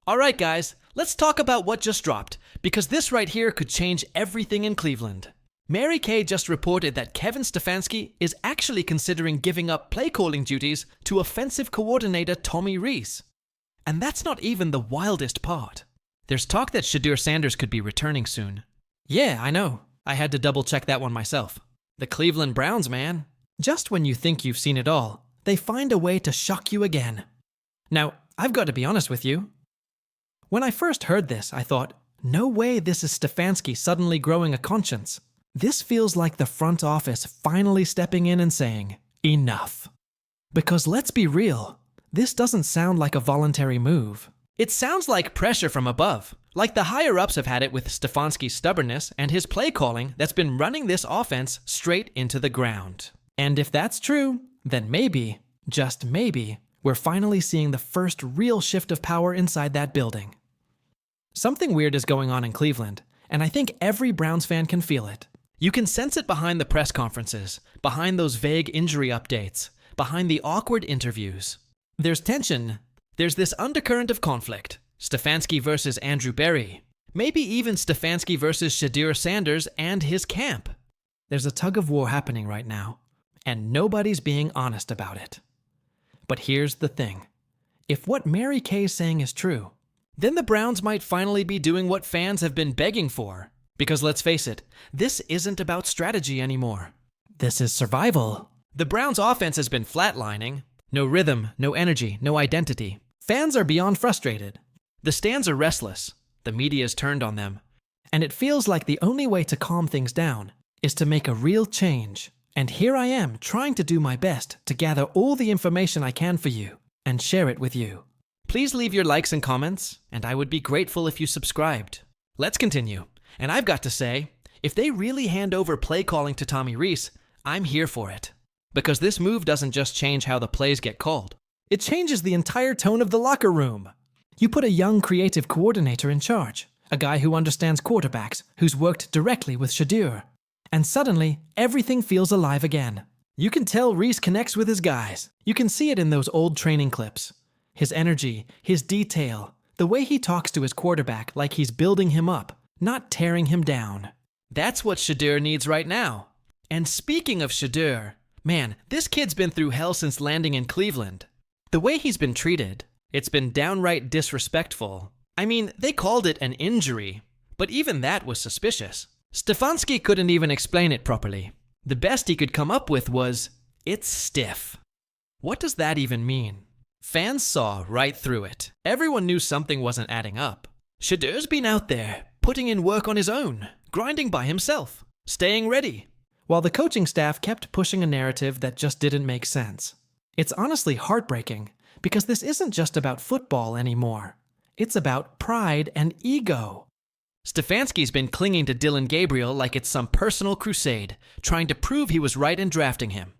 Alright guys, let's talk about what just dropped, because this right here could change everything in Cleveland. Mary Kay just reported that Kevin Stefanski is actually considering giving up play calling duties to offensive coordinator Tommy Rees. And that's not even the wildest part. There's talk that Shedeur Sanders could be returning soon. Yeah, I know. I had to double check that one myself. The Cleveland Browns, man. Just when you think you've seen it all, they find a way to shock you again. Now, I've got to be honest with you. When I first heard this, I thought, no way this is Stefanski suddenly growing a conscience. This feels like the front office finally stepping in and saying, enough. Because let's be real, this doesn't sound like a voluntary move. It sounds like pressure from above, like the higher-ups have had it with Stefanski's stubbornness and his play calling that's been running this offense straight into the ground. And if that's true, then maybe, just maybe, we're finally seeing the first real shift of power inside that building. Something weird is going on in Cleveland, and I think every Browns fan can feel it. You can sense it behind the press conferences, behind those vague injury updates, behind the awkward interviews. There's tension. There's this undercurrent of conflict. Stefanski versus Andrew Berry. Maybe even Stefanski versus Shedeur Sanders and his camp. There's a tug of war happening right now, and nobody's being honest about it. But here's the thing. If what Mary Kay is saying is true, then the Browns might finally be doing what fans have been begging for. Because let's face it, this isn't about strategy anymore. This is survival. The Browns' offense has been flatlining. No rhythm, no energy, no identity. Fans are beyond frustrated. The stands are restless. The media's turned on them. And it feels like the only way to calm things down is to make a real change. And here I am trying to do my best to gather all the information I can for you and share it with you. Please leave your likes and comments, and I would be grateful if you subscribed. Let's continue. And I've got to say, if they really hand over play calling to Tommy Rees, I'm here for it. Because this move doesn't just change how the plays get called. It changes the entire tone of the locker room. You put a young creative coordinator in charge, a guy who understands quarterbacks, who's worked directly with Shedeur. And suddenly, everything feels alive again. You can tell Rees connects with his guys. You can see it in those old training clips. His energy, his detail, the way he talks to his quarterback like he's building him up, not tearing him down. That's what Shedeur needs right now. And speaking of Shedeur, man, this kid's been through hell since landing in Cleveland. The way he's been treated, it's been downright disrespectful. I mean, they called it an injury, but even that was suspicious. Stefanski couldn't even explain it properly. The best he could come up with was, it's stiff. What does that even mean? Fans saw right through it. Everyone knew something wasn't adding up. Shedeur's been out there, putting in work on his own, grinding by himself, staying ready, while the coaching staff kept pushing a narrative that just didn't make sense. It's honestly heartbreaking, because this isn't just about football anymore. It's about pride and ego. Stefanski's been clinging to Dillon Gabriel like it's some personal crusade, trying to prove he was right in drafting him.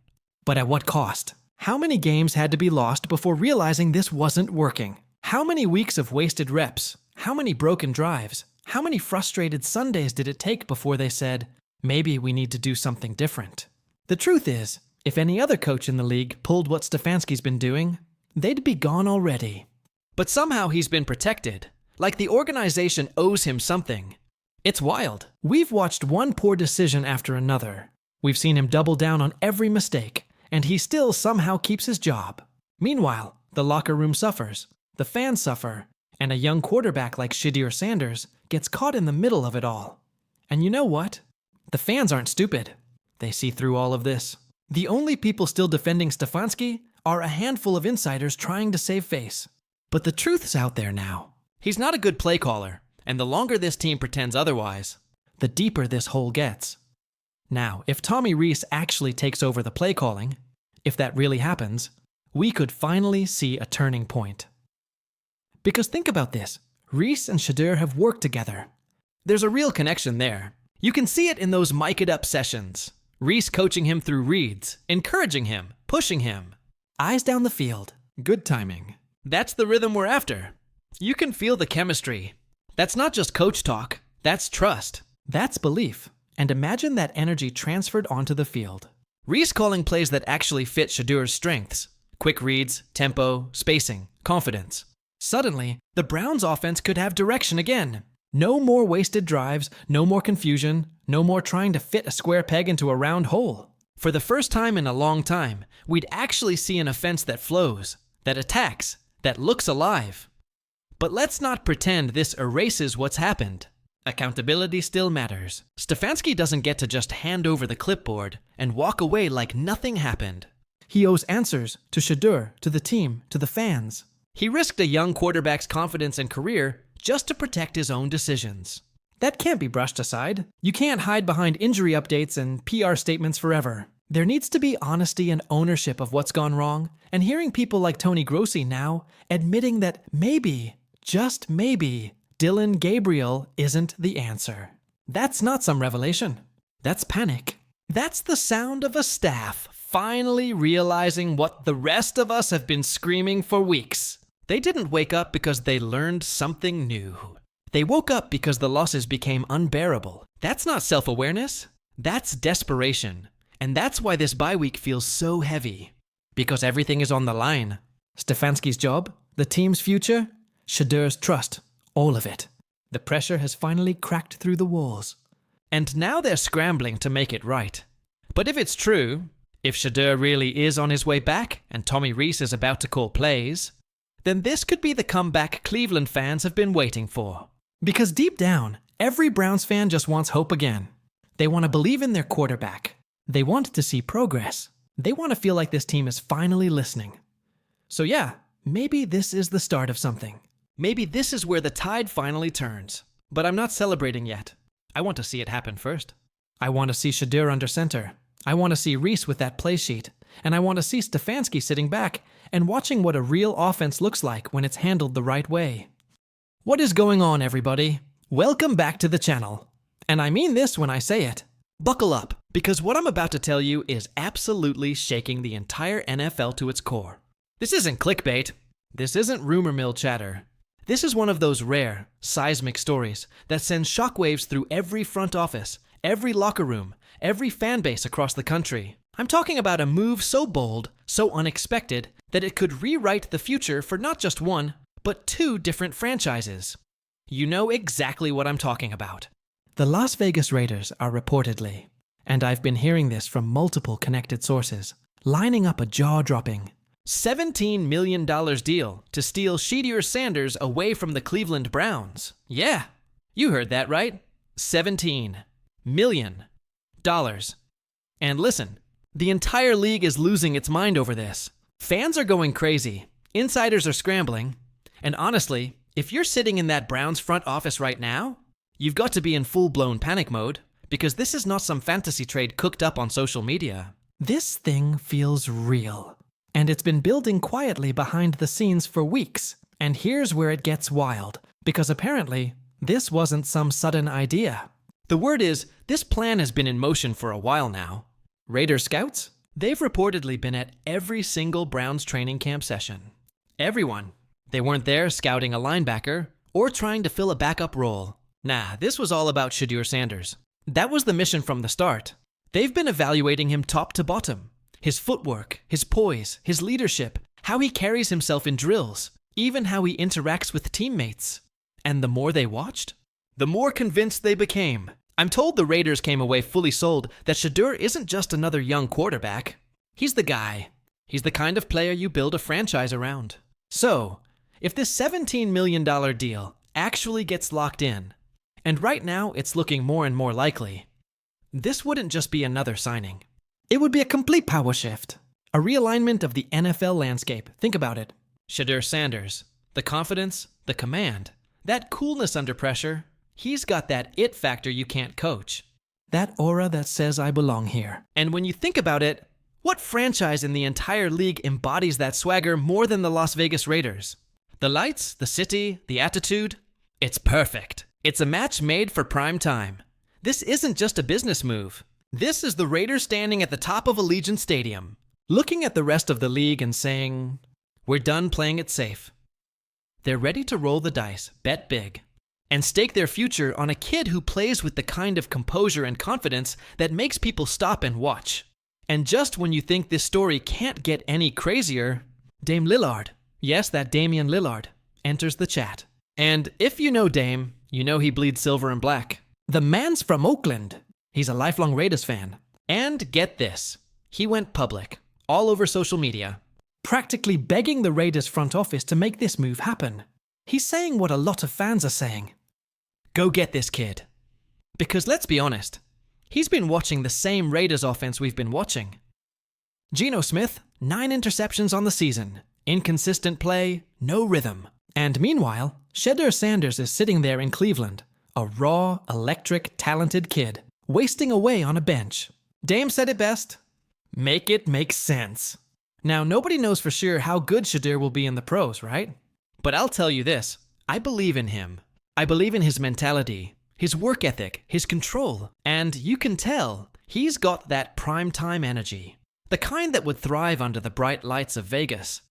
But at what cost? How many games had to be lost before realizing this wasn't working? How many weeks of wasted reps? How many broken drives? How many frustrated Sundays did it take before they said, maybe we need to do something different? The truth is, if any other coach in the league pulled what Stefanski's been doing, they'd be gone already. But somehow he's been protected, like the organization owes him something. It's wild. We've watched one poor decision after another. We've seen him double down on every mistake, and he still somehow keeps his job. Meanwhile, the locker room suffers, the fans suffer, and a young quarterback like Shedeur Sanders gets caught in the middle of it all. And you know what? The fans aren't stupid. They see through all of this. The only people still defending Stefanski are a handful of insiders trying to save face. But the truth's out there now. He's not a good play caller, and the longer this team pretends otherwise, the deeper this hole gets. Now, if Tommy Rees actually takes over the play calling, if that really happens, we could finally see a turning point. Because think about this, Rees and Shedeur have worked together. There's a real connection there. You can see it in those mic-it-up sessions. Rees coaching him through reads, encouraging him, pushing him. Eyes down the field, good timing. That's the rhythm we're after. You can feel the chemistry. That's not just coach talk, that's trust. That's belief. And imagine that energy transferred onto the field. Rees calling plays that actually fit Shedeur's strengths. Quick reads, tempo, spacing, confidence. Suddenly, the Browns' offense could have direction again. No more wasted drives, no more confusion, no more trying to fit a square peg into a round hole. For the first time in a long time, we'd actually see an offense that flows, that attacks, that looks alive. But let's not pretend this erases what's happened. Accountability still matters. Stefanski doesn't get to just hand over the clipboard and walk away like nothing happened. He owes answers to Shedeur, to the team, to the fans. He risked a young quarterback's confidence and career just to protect his own decisions. That can't be brushed aside. You can't hide behind injury updates and PR statements forever. There needs to be honesty and ownership of what's gone wrong, and hearing people like Tony Grossi now admitting that maybe, just maybe, Dylan Gabriel isn't the answer. That's not some revelation. That's panic. That's the sound of a staff finally realizing what the rest of us have been screaming for weeks. They didn't wake up because they learned something new. They woke up because the losses became unbearable. That's not self-awareness. That's desperation. And that's why this bye week feels so heavy. Because everything is on the line. Stefanski's job, the team's future, Shedeur's trust, all of it. The pressure has finally cracked through the walls. And now they're scrambling to make it right. But if it's true, if Shedeur really is on his way back and Tommy Rees is about to call plays, then this could be the comeback Cleveland fans have been waiting for. Because deep down, every Browns fan just wants hope again. They want to believe in their quarterback. They want to see progress. They want to feel like this team is finally listening. So yeah, maybe this is the start of something. Maybe this is where the tide finally turns. But I'm not celebrating yet. I want to see it happen first. I want to see Shedeur under center. I want to see Rees with that play sheet. And I want to see Stefanski sitting back and watching what a real offense looks like when it's handled the right way. What is going on, everybody? Welcome back to the channel. And I mean this when I say it. Buckle up, because what I'm about to tell you is absolutely shaking the entire NFL to its core. This isn't clickbait. This isn't rumor mill chatter. This is one of those rare, seismic stories that sends shockwaves through every front office, every locker room, every fan base across the country. I'm talking about a move so bold, so unexpected, that it could rewrite the future for not just one, but two different franchises. You know exactly what I'm talking about. The Las Vegas Raiders are reportedly, and I've been hearing this from multiple connected sources, lining up a jaw-dropping $17 million deal to steal Shedeur Sanders away from the Cleveland Browns. Yeah, you heard that right. $17 million. And listen, the entire league is losing its mind over this. Fans are going crazy, insiders are scrambling, and honestly, if you're sitting in that Browns front office right now, you've got to be in full-blown panic mode, because this is not some fantasy trade cooked up on social media. This thing feels real. And it's been building quietly behind the scenes for weeks. And here's where it gets wild, because apparently, this wasn't some sudden idea. The word is, this plan has been in motion for a while now. Raider scouts? They've reportedly been at every single Browns training camp session. Everyone. They weren't there scouting a linebacker or trying to fill a backup role. Nah, this was all about Shedeur Sanders. That was the mission from the start. They've been evaluating him top to bottom. His footwork, his poise, his leadership, how he carries himself in drills, even how he interacts with teammates. And the more they watched, the more convinced they became. I'm told the Raiders came away fully sold that Shedeur isn't just another young quarterback. He's the guy. He's the kind of player you build a franchise around. So, if this $17 million deal actually gets locked in, and right now it's looking more and more likely, this wouldn't just be another signing. It would be a complete power shift. A realignment of the NFL landscape. Think about it. Shedeur Sanders. The confidence, the command, that coolness under pressure. He's got that it factor you can't coach. That aura that says I belong here. And when you think about it, what franchise in the entire league embodies that swagger more than the Las Vegas Raiders? The lights, the city, the attitude? It's perfect. It's a match made for prime time. This isn't just a business move. This is the Raiders standing at the top of Allegiant Stadium, looking at the rest of the league and saying, we're done playing it safe. They're ready to roll the dice, bet big, and stake their future on a kid who plays with the kind of composure and confidence that makes people stop and watch. And just when you think this story can't get any crazier, Dame Lillard, yes, that Damian Lillard, enters the chat. And if you know Dame, you know he bleeds silver and black. The man's from Oakland. He's a lifelong Raiders fan. And get this, he went public, all over social media, practically begging the Raiders front office to make this move happen. He's saying what a lot of fans are saying. Go get this kid. Because let's be honest, he's been watching the same Raiders offense we've been watching. Geno Smith, 9 interceptions on the season, inconsistent play, no rhythm. And meanwhile, Shedeur Sanders is sitting there in Cleveland, a raw, electric, talented kid, wasting away on a bench. Dame said it best, make it make sense. Now, nobody knows for sure how good Shedeur will be in the pros, right? But I'll tell you this, I believe in him. I believe in his mentality, his work ethic, his control, and you can tell he's got that primetime energy, the kind that would thrive under the bright lights of Vegas.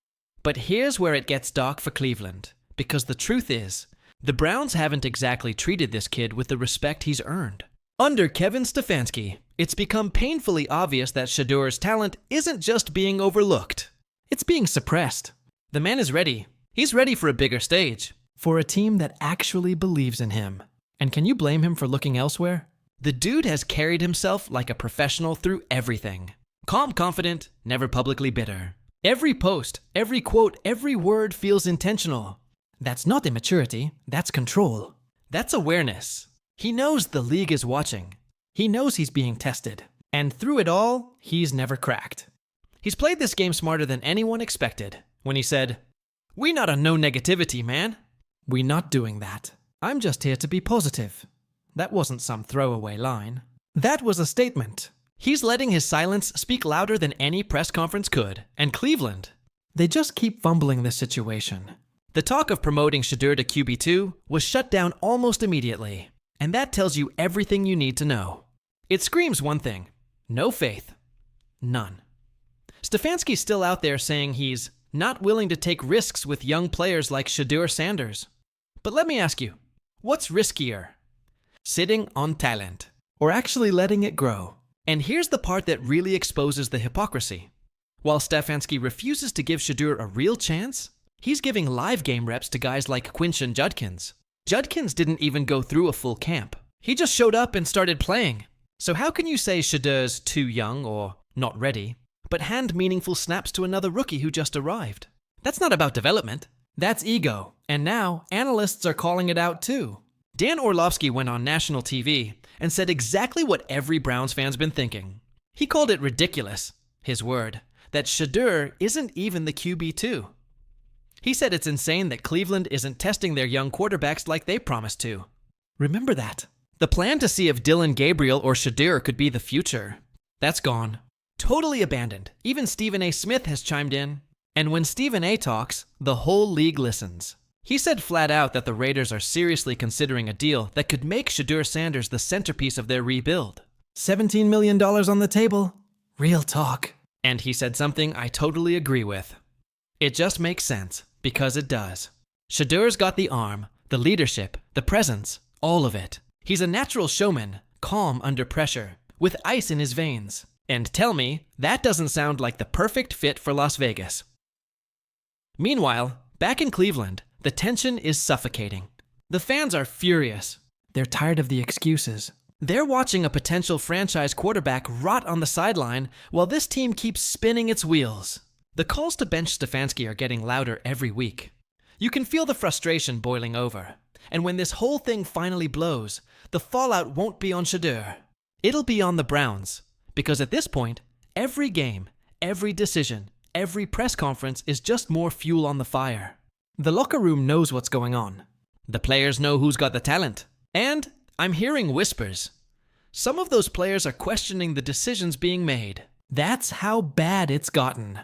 But here's where it gets dark for Cleveland, because the truth is, the Browns haven't exactly treated this kid with the respect he's earned. Under Kevin Stefanski, it's become painfully obvious that Shedeur's talent isn't just being overlooked. It's being suppressed. The man is ready. He's ready for a bigger stage, for a team that actually believes in him. And can you blame him for looking elsewhere? The dude has carried himself like a professional through everything. Calm, confident, never publicly bitter. Every post, every quote, every word feels intentional. That's not immaturity, that's control. That's awareness. He knows the league is watching. He knows he's being tested. And through it all, he's never cracked. He's played this game smarter than anyone expected when he said, "We not a no negativity, man. We not doing that. I'm just here to be positive." That wasn't some throwaway line. That was a statement. He's letting his silence speak louder than any press conference could. And Cleveland, they just keep fumbling this situation. The talk of promoting Shedeur to QB2 was shut down almost immediately. And that tells you everything you need to know. It screams one thing: no faith. None. Stefanski's still out there saying he's not willing to take risks with young players like Shedeur Sanders. But let me ask you, what's riskier? Sitting on talent, or actually letting it grow? And here's the part that really exposes the hypocrisy. While Stefanski refuses to give Shedeur a real chance, he's giving live game reps to guys like Quinshon Judkins. Judkins didn't even go through a full camp. He just showed up and started playing. So how can you say Shedeur's too young or not ready, but hand meaningful snaps to another rookie who just arrived? That's not about development. That's ego. And now analysts are calling it out too. Dan Orlovsky went on national TV and said exactly what every Browns fan's been thinking. He called it ridiculous, his word, that Shedeur isn't even the QB2. He said it's insane that Cleveland isn't testing their young quarterbacks like they promised to. Remember that. The plan to see if Dylan Gabriel or Shedeur could be the future, that's gone. Totally abandoned. Even Stephen A. Smith has chimed in. And when Stephen A. talks, the whole league listens. He said flat out that the Raiders are seriously considering a deal that could make Shedeur Sanders the centerpiece of their rebuild. $17 million on the table. Real talk. And he said something I totally agree with. It just makes sense, because it does. Shedeur's got the arm, the leadership, the presence, all of it. He's a natural showman, calm under pressure, with ice in his veins. And tell me, that doesn't sound like the perfect fit for Las Vegas. Meanwhile, back in Cleveland, the tension is suffocating. The fans are furious. They're tired of the excuses. They're watching a potential franchise quarterback rot on the sideline while this team keeps spinning its wheels. The calls to bench Stefanski are getting louder every week. You can feel the frustration boiling over. And when this whole thing finally blows, the fallout won't be on Shedeur. It'll be on the Browns. Because at this point, every game, every decision, every press conference is just more fuel on the fire. The locker room knows what's going on. The players know who's got the talent. And I'm hearing whispers. Some of those players are questioning the decisions being made. That's how bad it's gotten.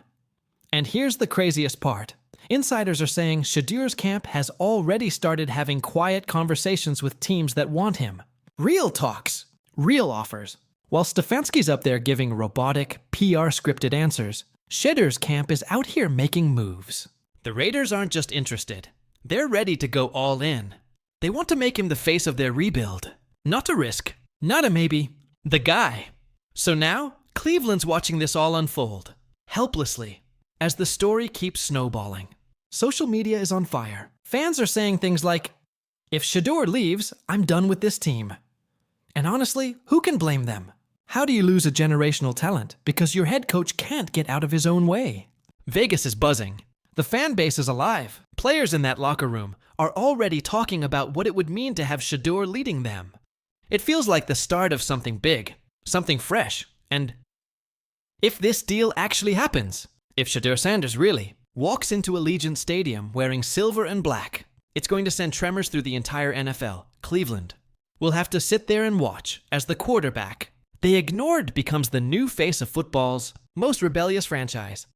And here's the craziest part. Insiders are saying Shedeur's camp has already started having quiet conversations with teams that want him. Real talks. Real offers. While Stefanski's up there giving robotic, PR-scripted answers, Shedeur's camp is out here making moves. The Raiders aren't just interested. They're ready to go all in. They want to make him the face of their rebuild. Not a risk. Not a maybe. The guy. So now, Cleveland's watching this all unfold. Helplessly. As the story keeps snowballing. Social media is on fire. Fans are saying things like, "If Shedeur leaves, I'm done with this team." And honestly, who can blame them? How do you lose a generational talent because your head coach can't get out of his own way? Vegas is buzzing. The fan base is alive. Players in that locker room are already talking about what it would mean to have Shedeur leading them. It feels like the start of something big, something fresh, and if this deal actually happens, if Shedeur Sanders really walks into Allegiant Stadium wearing silver and black, it's going to send tremors through the entire NFL, Cleveland. We'll have to sit there and watch as the quarterback they ignored becomes the new face of football's most rebellious franchise.